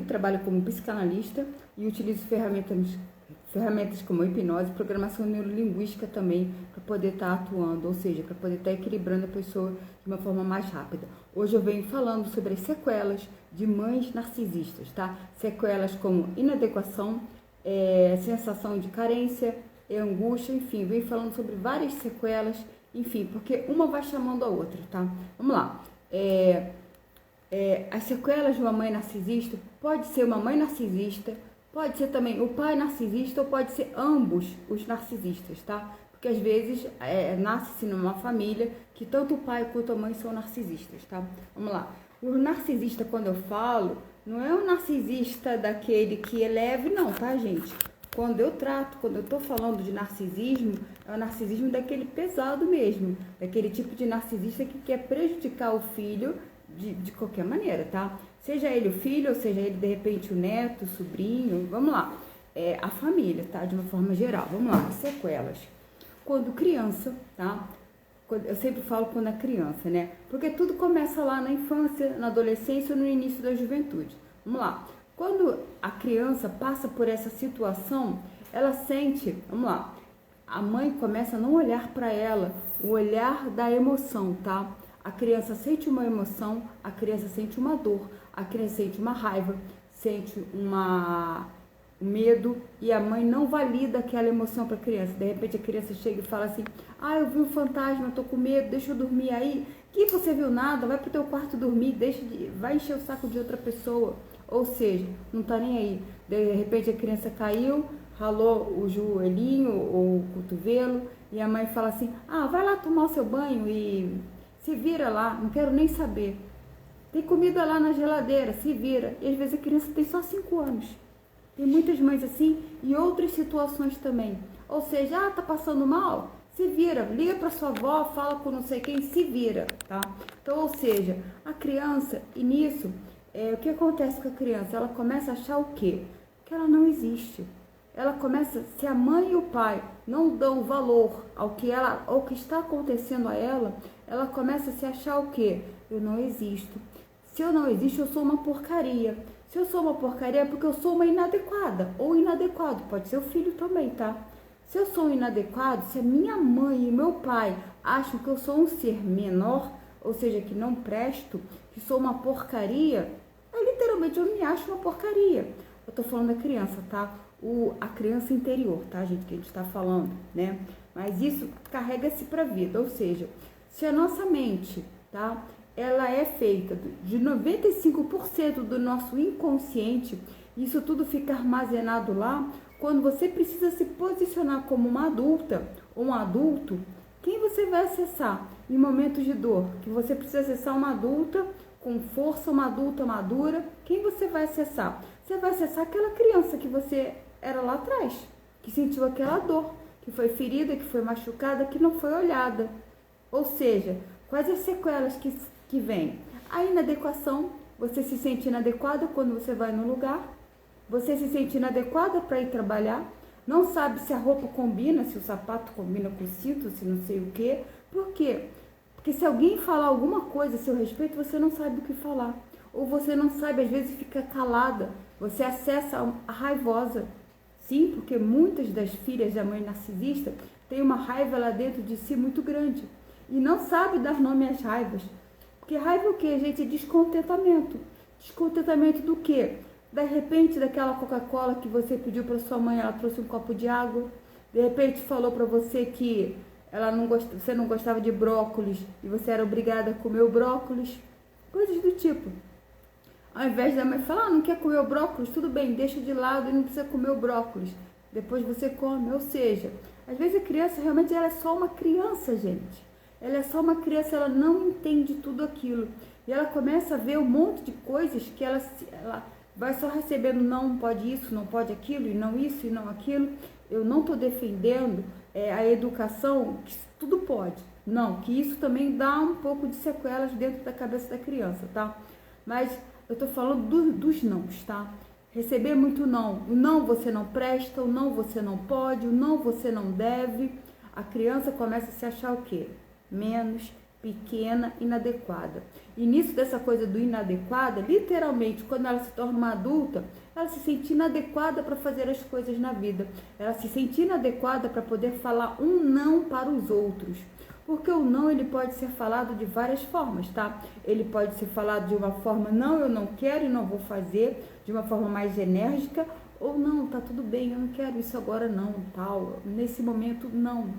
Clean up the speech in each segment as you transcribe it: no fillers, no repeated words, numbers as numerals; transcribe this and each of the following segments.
Trabalho como psicanalista e utilizo ferramentas como hipnose e programação neurolinguística também para poder estar atuando, ou seja, para poder estar equilibrando a pessoa de uma forma mais rápida. Hoje eu venho falando sobre as sequelas de mães narcisistas, tá? Sequelas como inadequação, sensação de carência, angústia, enfim, venho falando sobre várias sequelas, enfim, porque uma vai chamando a outra, tá? Vamos lá. As sequelas de uma mãe narcisista pode ser uma mãe narcisista, pode ser também o pai narcisista ou pode ser ambos os narcisistas, tá? Porque às vezes nasce-se numa família que tanto o pai quanto a mãe são narcisistas, tá? Vamos lá. O narcisista, quando eu falo, não é um narcisista daquele que é leve, não, tá, gente? Quando eu tô falando de narcisismo, é o narcisismo daquele pesado mesmo, daquele tipo de narcisista que quer prejudicar o filho de qualquer maneira, tá? Seja ele o filho, ou seja ele de repente o neto, o sobrinho, vamos lá. A família, tá? De uma forma geral, vamos lá, sequelas. Quando criança, tá? Eu sempre falo quando é criança, né? Porque tudo começa lá na infância, na adolescência ou no início da juventude. Vamos lá. Quando a criança passa por essa situação, ela sente, vamos lá, a mãe começa a não olhar para ela, o olhar da emoção, tá? A criança sente uma emoção, a criança sente uma dor, a criança sente uma raiva, sente um medo e a mãe não valida aquela emoção para a criança. De repente a criança chega e fala assim: eu vi um fantasma, eu tô com medo, deixa eu dormir aí. Que você viu nada, vai pro teu quarto dormir, vai encher o saco de outra pessoa. Ou seja, não tá nem aí. De repente a criança caiu, ralou o joelhinho ou o cotovelo e a mãe fala assim: vai lá tomar o seu banho e se vira lá, não quero nem saber. Tem comida lá na geladeira, se vira. E às vezes a criança tem só 5 anos. Tem muitas mães assim e outras situações também. Ou seja, tá passando mal? Se vira, liga para sua avó, fala com não sei quem, se vira, tá? Então, ou seja, a criança, e nisso, o que acontece com a criança? Ela começa a achar o quê? Que ela não existe. Ela começa, se a mãe e o pai não dão valor ao que está acontecendo a ela começa a se achar o quê? Eu não existo. Se eu não existo, eu sou uma porcaria. Se eu sou uma porcaria é porque eu sou uma inadequada ou inadequado, pode ser o filho também, tá? Se eu sou inadequado, se a minha mãe e meu pai acham que eu sou um ser menor, ou seja, que não presto, que sou uma porcaria, literalmente eu me acho uma porcaria. Eu tô falando da criança, tá? A criança interior, tá, gente, que a gente tá falando, né? Mas isso carrega-se pra vida, ou seja, se a nossa mente, tá, ela é feita de 95% do nosso inconsciente, isso tudo fica armazenado lá. Quando você precisa se posicionar como uma adulta ou um adulto, quem você vai acessar em momentos de dor? Que você precisa acessar uma adulta com força, uma adulta madura, quem você vai acessar? Você vai acessar aquela criança que você era lá atrás, que sentiu aquela dor, que foi ferida, que foi machucada, que não foi olhada. Ou seja, quais as sequelas que vêm? A inadequação, você se sente inadequada quando você vai no lugar, você se sente inadequada para ir trabalhar, não sabe se a roupa combina, se o sapato combina com o cinto, se não sei o quê. Por quê? Porque se alguém falar alguma coisa a seu respeito, você não sabe o que falar. Ou você não sabe, às vezes fica calada, você acessa a raivosa. Sim, porque muitas das filhas da mãe narcisista têm uma raiva lá dentro de si muito grande. E não sabe dar nome às raivas. Porque raiva é o quê, gente? Descontentamento. Descontentamento do quê? De repente, daquela Coca-Cola que você pediu para sua mãe, ela trouxe um copo de água. De repente, falou para você que você não gostava de brócolis e você era obrigada a comer o brócolis. Coisas do tipo. Ao invés da mãe falar, não quer comer o brócolis, tudo bem, deixa de lado e não precisa comer o brócolis. Depois você come. Ou seja, às vezes a criança realmente ela é só uma criança, gente. Ela é só uma criança, ela não entende tudo aquilo. E ela começa a ver um monte de coisas que ela vai só recebendo, não pode isso, não pode aquilo, e não isso, e não aquilo. Eu não estou defendendo a educação, que tudo pode. Não, que isso também dá um pouco de sequelas dentro da cabeça da criança, tá? Mas eu estou falando dos nãos, tá? Receber muito não. O não você não presta, o não você não pode, o não você não deve. A criança começa a se achar o quê? Menos, pequena, inadequada. E nisso dessa coisa do inadequada, literalmente, quando ela se torna uma adulta, ela se sente inadequada para fazer as coisas na vida. Ela se sente inadequada para poder falar um não para os outros. Porque o não, ele pode ser falado de várias formas, tá? Ele pode ser falado de uma forma, não, eu não quero e não vou fazer, de uma forma mais enérgica, ou não, tá tudo bem, eu não quero isso agora não, tal, nesse momento não.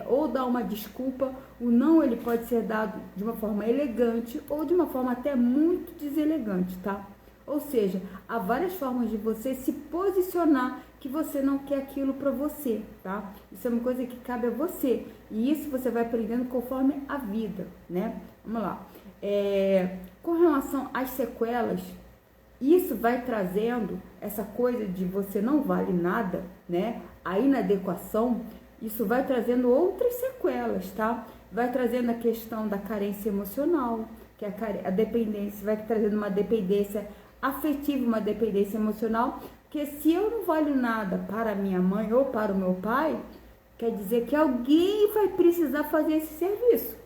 Ou dar uma desculpa, o não ele pode ser dado de uma forma elegante ou de uma forma até muito deselegante, tá? Ou seja, há várias formas de você se posicionar que você não quer aquilo para você, tá? Isso é uma coisa que cabe a você e isso você vai aprendendo conforme a vida, né? Vamos lá. Com relação às sequelas, isso vai trazendo essa coisa de você não vale nada, né? A inadequação, isso vai trazendo outras sequelas, tá? Vai trazendo a questão da carência emocional, que é a dependência, vai trazendo uma dependência afetiva, uma dependência emocional, porque se eu não valho nada para a minha mãe ou para o meu pai, quer dizer que alguém vai precisar fazer esse serviço.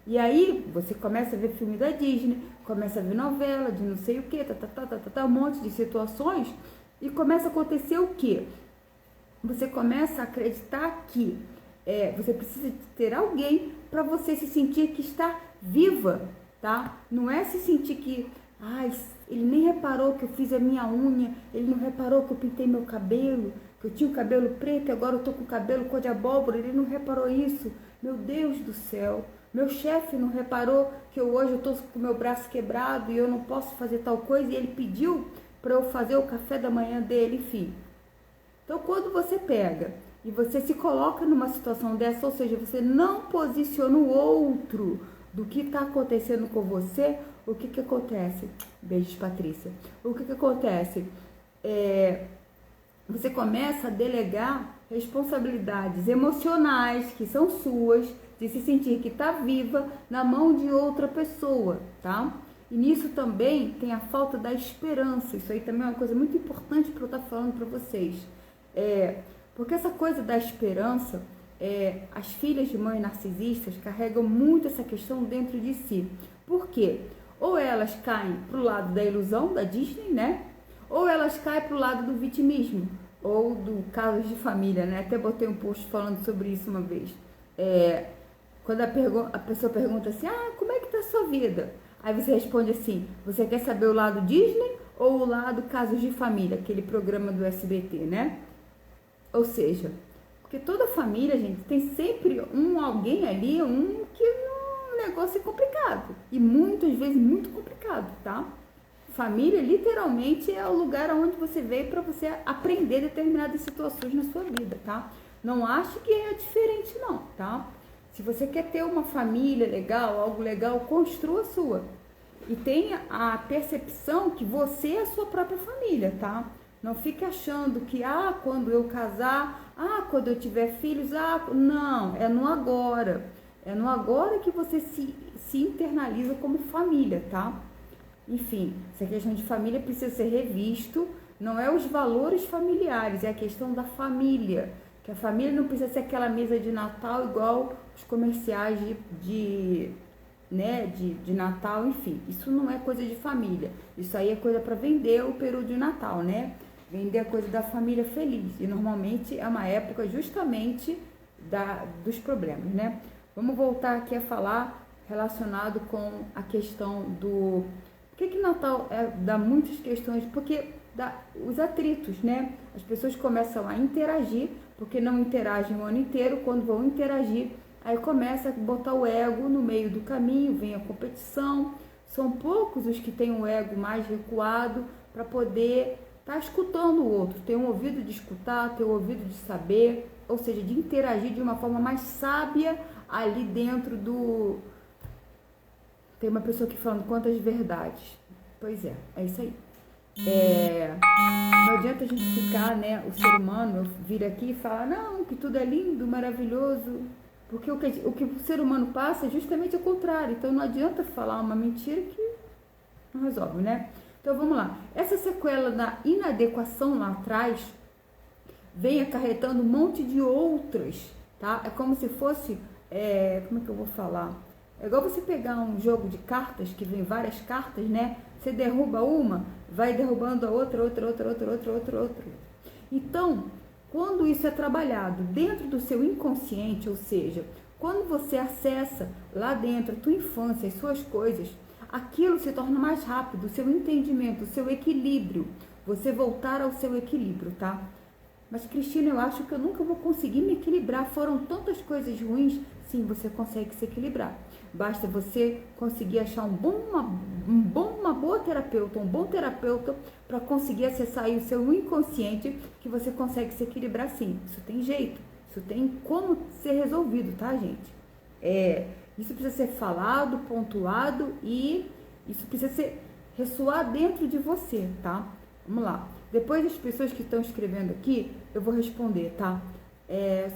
E aí você começa a ver filme da Disney, começa a ver novela de não sei o que, um monte de situações, e começa a acontecer o quê? Você começa a acreditar que você precisa ter alguém para você se sentir que está viva, tá? Não é se sentir que, ele nem reparou que eu fiz a minha unha, ele não reparou que eu pintei meu cabelo, que eu tinha o cabelo preto e agora eu tô com o cabelo cor de abóbora, ele não reparou isso. Meu Deus do céu, meu chefe não reparou que hoje eu tô com o meu braço quebrado e eu não posso fazer tal coisa e ele pediu para eu fazer o café da manhã dele, enfim. Então, quando você pega e você se coloca numa situação dessa, ou seja, você não posiciona o outro do que está acontecendo com você, o que acontece? Beijos, Patrícia. O que acontece? Você começa a delegar responsabilidades emocionais que são suas, de se sentir que está viva na mão de outra pessoa, tá? E nisso também tem a falta da esperança. Isso aí também é uma coisa muito importante para eu estar falando para vocês. Porque essa coisa da esperança, as filhas de mães narcisistas carregam muito essa questão dentro de si. Por quê? Ou elas caem para o lado da ilusão, da Disney, né? Ou elas caem para o lado do vitimismo, ou do casos de família, né? Até botei um post falando sobre isso uma vez. Quando a pessoa pergunta assim, como é que tá a sua vida? Aí você responde assim, você quer saber o lado Disney ou o lado casos de família, aquele programa do SBT, né? Ou seja, porque toda família, gente, tem sempre alguém ali, que o negócio é complicado. E muitas vezes muito complicado, tá? Família, literalmente, é o lugar onde você veio para você aprender determinadas situações na sua vida, tá? Não ache que é diferente, não, tá? Se você quer ter uma família legal, algo legal, construa a sua. E tenha a percepção que você é a sua própria família, tá? Não fique achando que, quando eu casar, quando eu tiver filhos, não, é no agora. É no agora que você se internaliza como família, tá? Enfim, essa questão de família precisa ser revisto, não é os valores familiares, é a questão da família. Que a família não precisa ser aquela mesa de Natal igual os comerciais de Natal, enfim. Isso não é coisa de família. Isso aí é coisa para vender o peru de Natal, né? Vender a coisa da família feliz. E normalmente é uma época justamente dos problemas, né? Vamos voltar aqui a falar relacionado com a questão do... Por que Natal dá muitas questões? Porque dá os atritos, né? As pessoas começam a interagir, porque não interagem o ano inteiro. Quando vão interagir, aí começa a botar o ego no meio do caminho, vem a competição. São poucos os que têm o ego mais recuado para poder estar escutando o outro. Tem um ouvido de escutar, tem um ouvido de saber, ou seja, de interagir de uma forma mais sábia ali dentro do... Tem uma pessoa aqui falando quantas verdades. Pois é isso aí. Não adianta a gente ficar, né, o ser humano vir aqui e falar, não, que tudo é lindo, maravilhoso, porque o que o ser humano passa é justamente o contrário. Então não adianta falar uma mentira que não resolve, né? Então vamos lá. Essa sequela da inadequação lá atrás vem acarretando um monte de outras, tá? É como se fosse, como é que eu vou falar? É igual você pegar um jogo de cartas, que vem várias cartas, né? Você derruba uma, vai derrubando a outra. Então, quando isso é trabalhado dentro do seu inconsciente, ou seja, quando você acessa lá dentro a tua infância, as suas coisas, aquilo se torna mais rápido, o seu entendimento, o seu equilíbrio, você voltar ao seu equilíbrio, tá? Mas, Cristina, eu acho que eu nunca vou conseguir me equilibrar, foram tantas coisas ruins. Sim, você consegue se equilibrar. Basta você conseguir achar uma boa terapeuta, um bom terapeuta, para conseguir acessar aí o seu inconsciente, que você consegue se equilibrar sim. Isso tem jeito, isso tem como ser resolvido, tá, gente? Isso precisa ser falado, pontuado e isso precisa ser ressoar dentro de você, tá? Vamos lá. Depois as pessoas que estão escrevendo aqui, eu vou responder, tá?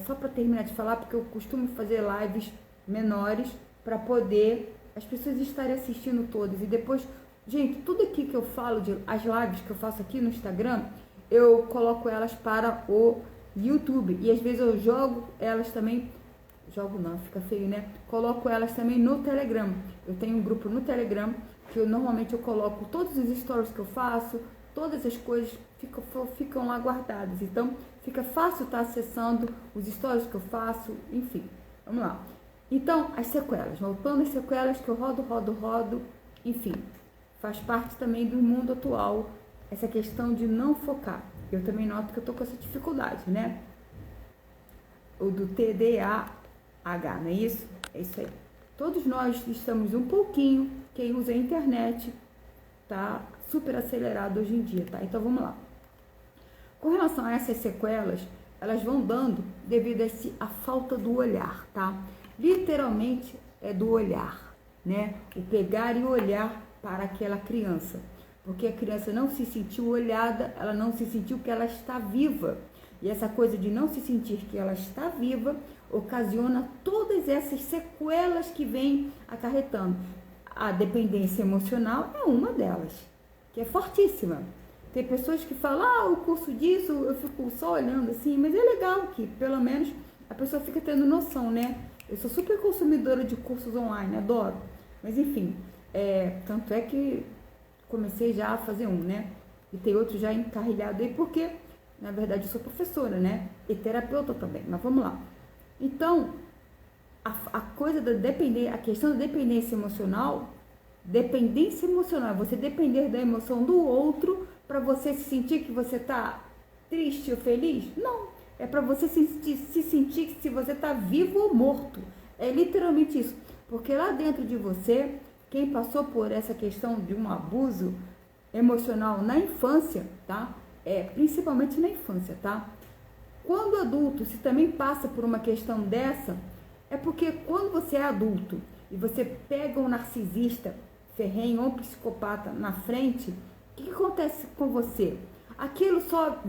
Só para terminar de falar, porque eu costumo fazer lives menores para poder as pessoas estarem assistindo todas. E depois, gente, tudo aqui que eu falo, as lives que eu faço aqui no Instagram, eu coloco elas para o YouTube. E às vezes eu jogo elas também, jogo não, fica feio, né? Coloco elas também no Telegram. Eu tenho um grupo no Telegram que normalmente eu coloco todos os stories que eu faço, todas as coisas ficam lá guardadas. Então, fica fácil estar acessando os stories que eu faço, enfim. Vamos lá. Então, as sequelas. Voltando às sequelas que eu rodo, enfim. Faz parte também do mundo atual, essa questão de não focar. Eu também noto que eu tô com essa dificuldade, né? O do TDAH, não é isso? É isso aí. Todos nós estamos um pouquinho, quem usa a internet, tá super acelerado hoje em dia, tá? Então vamos lá. Com relação a essas sequelas, elas vão dando devido a falta do olhar, tá? Literalmente é do olhar, né? O pegar e olhar para aquela criança. Porque a criança não se sentiu olhada, ela não se sentiu que ela está viva. E essa coisa de não se sentir que ela está viva ocasiona todas essas sequelas que vem acarretando. A dependência emocional é uma delas, que é fortíssima. Tem pessoas que falam, o curso disso, eu fico só olhando assim, mas é legal que pelo menos a pessoa fica tendo noção, né? Eu sou super consumidora de cursos online, adoro. Mas enfim, tanto é que comecei já a fazer um, né? E tem outro já encarrilhado aí, porque na verdade eu sou professora, né? E terapeuta também, mas vamos lá. Então, a coisa da dependência, a questão da dependência emocional é você depender da emoção do outro para você se sentir que você tá triste ou feliz? Não, é para você se sentir que se você tá vivo ou morto. É literalmente isso, porque lá dentro de você, quem passou por essa questão de um abuso emocional na infância, tá? Principalmente na infância, tá? Quando adulto, se também passa por uma questão dessa, é porque quando você é adulto e você pega um narcisista ferrenho ou um psicopata na frente, o que acontece com você? Aquilo só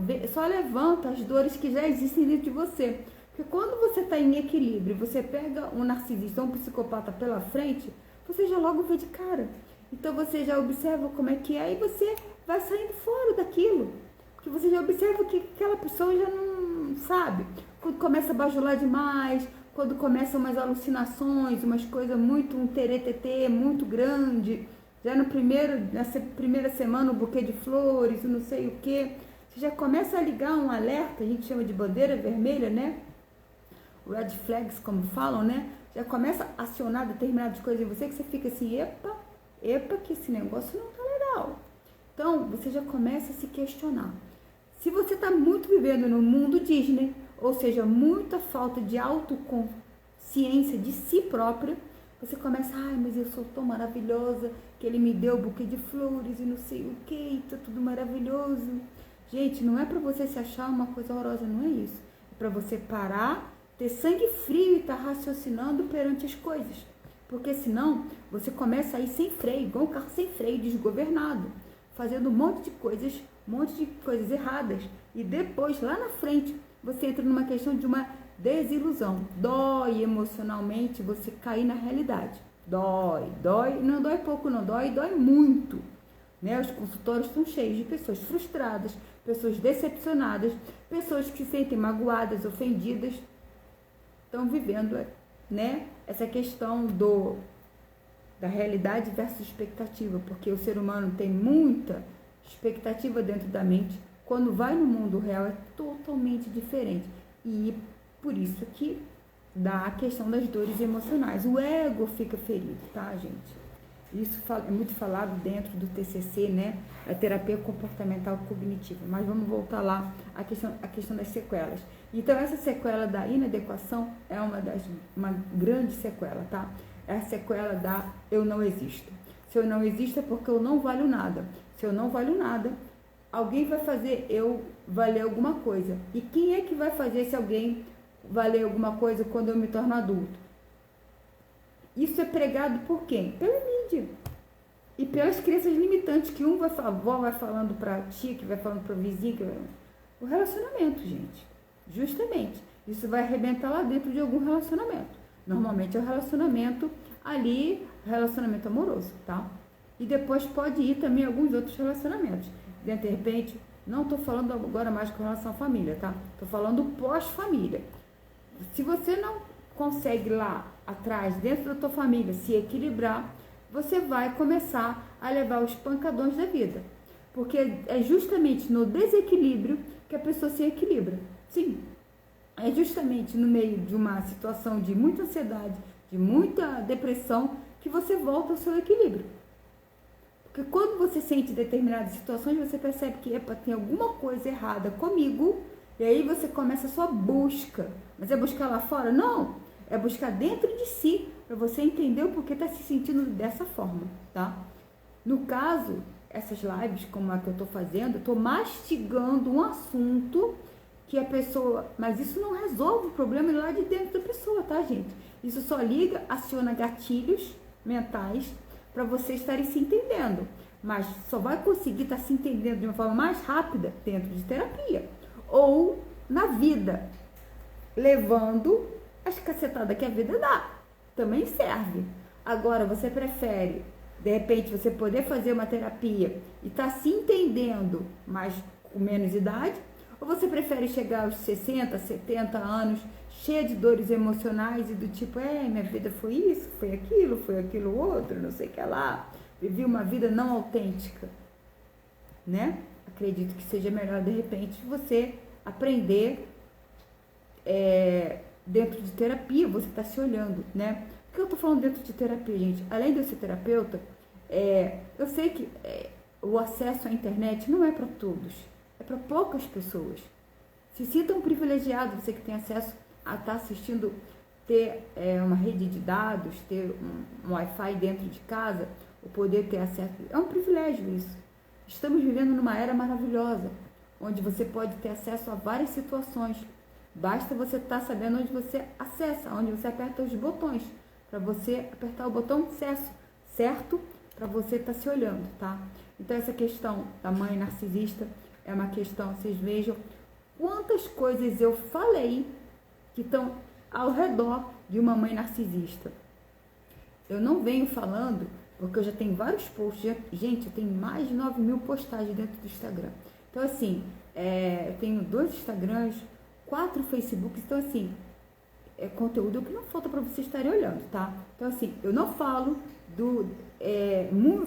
levanta as dores que já existem dentro de você. Porque quando você está em equilíbrio, você pega um narcisista ou um psicopata pela frente, você já logo vê de cara. Então você já observa como é que é e você vai saindo fora daquilo. Porque você já observa que aquela pessoa já não sabe. Quando começa a bajular demais, quando começam umas alucinações, umas coisas muito, um teretetê muito grande, já nessa primeira semana um buquê de flores, não sei o que, você já começa a ligar um alerta, a gente chama de bandeira vermelha, né? Red flags, como falam, né? Já começa a acionar determinadas coisas em você que você fica assim, epa, que esse negócio não tá legal. Então, você já começa a se questionar. Se você está muito vivendo no mundo Disney, ou seja, muita falta de autoconsciência de si própria, você começa, mas eu sou tão maravilhosa, que ele me deu um buquê de flores e não sei o que, tá tudo maravilhoso. Gente, não é para você se achar uma coisa horrorosa, não é isso. É para você parar, ter sangue frio e estar raciocinando perante as coisas. Porque senão, você começa a ir sem freio, igual um carro sem freio, desgovernado, fazendo um monte de coisas erradas. E depois, lá na frente, você entra numa questão de uma desilusão. Dói emocionalmente você cair na realidade. Dói, não dói pouco, não dói muito. Né? Os consultórios estão cheios de pessoas frustradas, pessoas decepcionadas, pessoas que se sentem magoadas, ofendidas, estão vivendo, né, essa questão da realidade versus expectativa, porque o ser humano tem muita expectativa dentro da mente, quando vai no mundo real é totalmente diferente. E por isso que dá a questão das dores emocionais. O ego fica ferido, tá, gente? Isso é muito falado dentro do TCC, né? A terapia comportamental cognitiva. Mas vamos voltar lá à questão das sequelas. Então, essa sequela da inadequação é uma grande sequela, tá? É a sequela da eu não existo. Se eu não existo é porque eu não valho nada. Se eu não valho nada, alguém vai fazer eu valer alguma coisa. E quem é que vai fazer esse alguém valer alguma coisa quando eu me torno adulto? Isso é pregado por quem? Pela mídia. E pelas crenças limitantes que a avó vai falando para a tia, que vai falando para o vizinho. O relacionamento, gente. Justamente. Isso vai arrebentar lá dentro de algum relacionamento. Normalmente é o relacionamento ali, relacionamento amoroso, tá? E depois pode ir também alguns outros relacionamentos. De repente, não estou falando agora mais com relação à família, tá? Estou falando pós-família. Se você não consegue lá atrás, dentro da tua família, se equilibrar, você vai começar a levar os pancadões da vida. Porque é justamente no desequilíbrio que a pessoa se equilibra. Sim, é justamente no meio de uma situação de muita ansiedade, de muita depressão, que você volta ao seu equilíbrio. Porque quando você sente determinadas situações, você percebe que tem alguma coisa errada comigo, e aí você começa a sua busca. Mas é buscar lá fora? Não! É buscar dentro de si, para você entender o porquê está se sentindo dessa forma, tá? No caso, essas lives, como a que eu estou fazendo, eu estou mastigando um assunto que a pessoa... Mas isso não resolve o problema lá de dentro da pessoa, tá, gente? Isso só liga, aciona gatilhos mentais para você estarem se entendendo. Mas só vai conseguir estar se entendendo de uma forma mais rápida dentro de terapia. Ou na vida, levando as cacetadas que a vida dá. Também serve. Agora, você prefere, de repente, você poder fazer uma terapia e estar se entendendo, mas com menos idade? Ou você prefere chegar aos 60, 70 anos, cheia de dores emocionais e do tipo, minha vida foi isso, foi aquilo outro, não sei o que lá. Vivi uma vida não autêntica, né? Acredito que seja melhor, de repente, você aprender dentro de terapia, você está se olhando, né? Por que eu tô falando dentro de terapia, gente? Além de eu ser terapeuta, eu sei que o acesso à internet não é para todos, é para poucas pessoas. Se sintam privilegiados, você que tem acesso a estar assistindo, ter uma rede de dados, ter um Wi-Fi dentro de casa, o poder ter acesso, é um privilégio isso. Estamos vivendo numa era maravilhosa, onde você pode ter acesso a várias situações. Basta você estar sabendo onde você acessa, onde você aperta os botões, para você apertar o botão certo, para você estar se olhando, tá? Então, essa questão da mãe narcisista é uma questão, vocês vejam quantas coisas eu falei que estão ao redor de uma mãe narcisista. Eu não venho falando, porque eu já tenho vários posts, gente, eu tenho mais de 9.000 postagens dentro do Instagram. Então, assim, eu tenho 2 Instagrams, 4 Facebooks, então, assim, é conteúdo que não falta para vocês estarem olhando, tá? Então, assim, eu não falo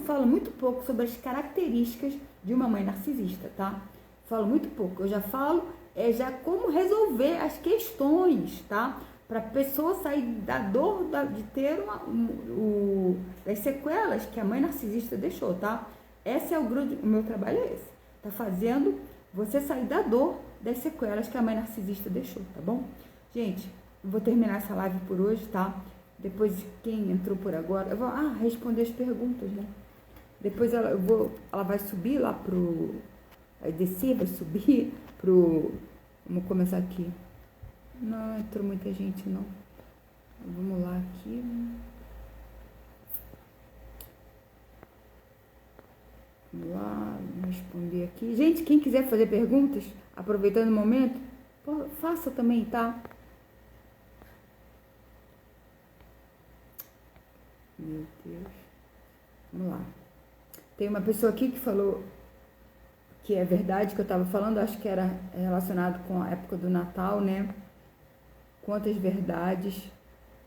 falo muito pouco sobre as características de uma mãe narcisista, tá? Falo muito pouco. Eu já falo já como resolver as questões, tá? Para a pessoa sair da dor de ter das sequelas que a mãe narcisista deixou, tá? Esse é o meu trabalho, é esse. Tá fazendo você sair da dor das sequelas que a mãe narcisista deixou, tá bom? Gente, eu vou terminar essa live por hoje, tá? Depois, quem entrou por agora, eu vou responder as perguntas, né? Depois ela vai subir lá vai descer, vai subir vamos começar aqui. Não entrou muita gente, não. Vamos lá aqui. Vamos lá, responder aqui. Gente, quem quiser fazer perguntas, aproveitando o momento, faça também, tá? Meu Deus. Vamos lá. Tem uma pessoa aqui que falou que é verdade que eu estava falando, acho que era relacionado com a época do Natal, né? Quantas verdades.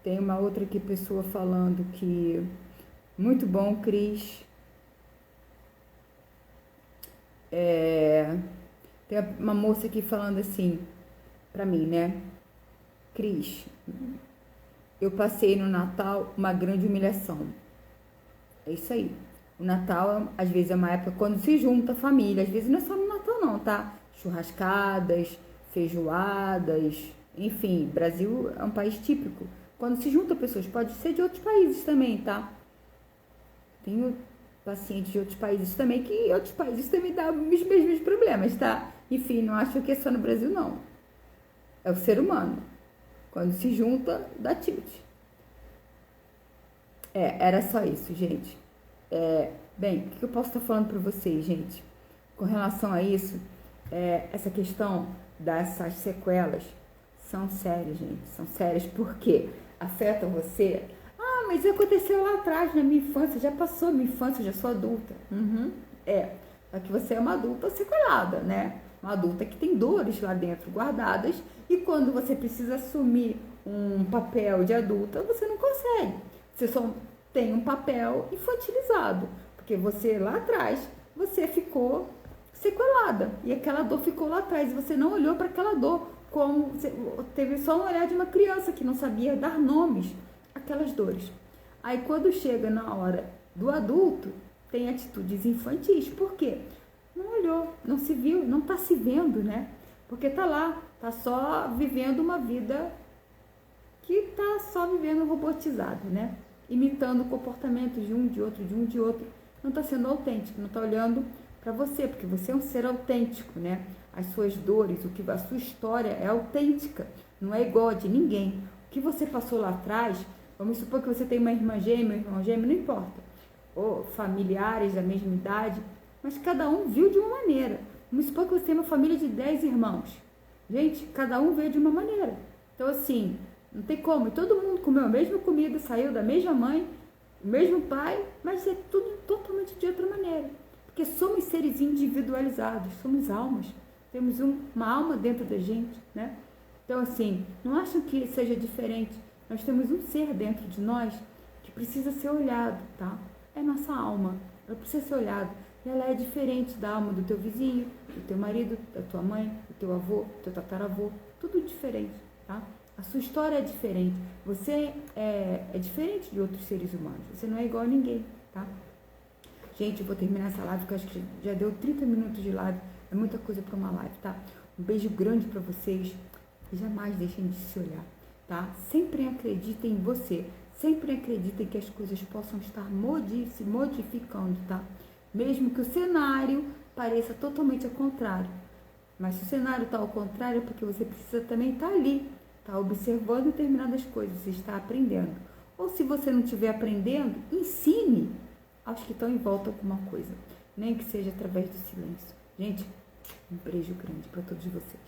Tem uma outra aqui, pessoa falando que Muito bom, Cris. Tem uma moça aqui falando assim pra mim, né? Cris, eu passei no Natal uma grande humilhação. É isso aí. O Natal, às vezes, é uma época quando se junta a família. Às vezes não é só no Natal, não, tá? Churrascadas, feijoadas, enfim, Brasil é um país típico. Quando se junta pessoas, pode ser de outros países também, tá? Tenho pacientes de outros países também, que outros países também dão os mesmos problemas, tá? Enfim, não acho que é só no Brasil, não. É o ser humano. Quando se junta, dá tilt. Era só isso, gente. Bem, o que eu posso estar falando para vocês, gente? Com relação a isso, essa questão dessas sequelas são sérias, gente. São sérias porque afetam você. Ah, mas aconteceu lá atrás, na minha infância. Já passou a minha infância, já sou adulta. Só que você é uma adulta sequelada, né? Uma adulta que tem dores lá dentro guardadas. E quando você precisa assumir um papel de adulta, você não consegue. Você só tem um papel infantilizado. Porque você lá atrás, você ficou sequelada. E aquela dor ficou lá atrás. E você não olhou para aquela dor como você teve só um olhar de uma criança que não sabia dar nomes àquelas dores. Aí quando chega na hora do adulto, tem atitudes infantis. Por quê? Não olhou, não se viu, não está se vendo, né? Porque tá lá, tá só vivendo uma vida que tá só vivendo robotizado, né? Imitando o comportamento de um, de outro, de um, de outro. Não está sendo autêntico, não está olhando para você, porque você é um ser autêntico, né? As suas dores, a sua história é autêntica, não é igual a de ninguém. O que você passou lá atrás, vamos supor que você tem uma irmã gêmea, um irmão gêmeo, não importa. Ou familiares da mesma idade, mas cada um viu de uma maneira. Vamos supor que você tem uma família de 10 irmãos. Gente, cada um veio de uma maneira. Então, assim, não tem como. Todo mundo comeu a mesma comida, saiu da mesma mãe, o mesmo pai, mas é tudo totalmente de outra maneira. Porque somos seres individualizados, somos almas. Temos uma alma dentro da gente, né? Então, assim, não acham que seja diferente. Nós temos um ser dentro de nós que precisa ser olhado, tá? É nossa alma. Ela precisa ser olhada. E ela é diferente da alma do teu vizinho, do teu marido, da tua mãe, do teu avô, do teu tataravô. Tudo diferente, tá? A sua história é diferente. Você é diferente de outros seres humanos. Você não é igual a ninguém, tá? Gente, eu vou terminar essa live, porque eu acho que já deu 30 minutos de live. É muita coisa para uma live, tá? Um beijo grande para vocês. E jamais deixem de se olhar, tá? Sempre acreditem em você. Sempre acreditem que as coisas possam estar se modificando, tá? Mesmo que o cenário pareça totalmente ao contrário. Mas se o cenário está ao contrário, é porque você precisa também estar ali, tá observando determinadas coisas, você está aprendendo. Ou se você não estiver aprendendo, ensine aos que estão em volta alguma coisa, nem que seja através do silêncio. Gente, um beijo grande para todos vocês.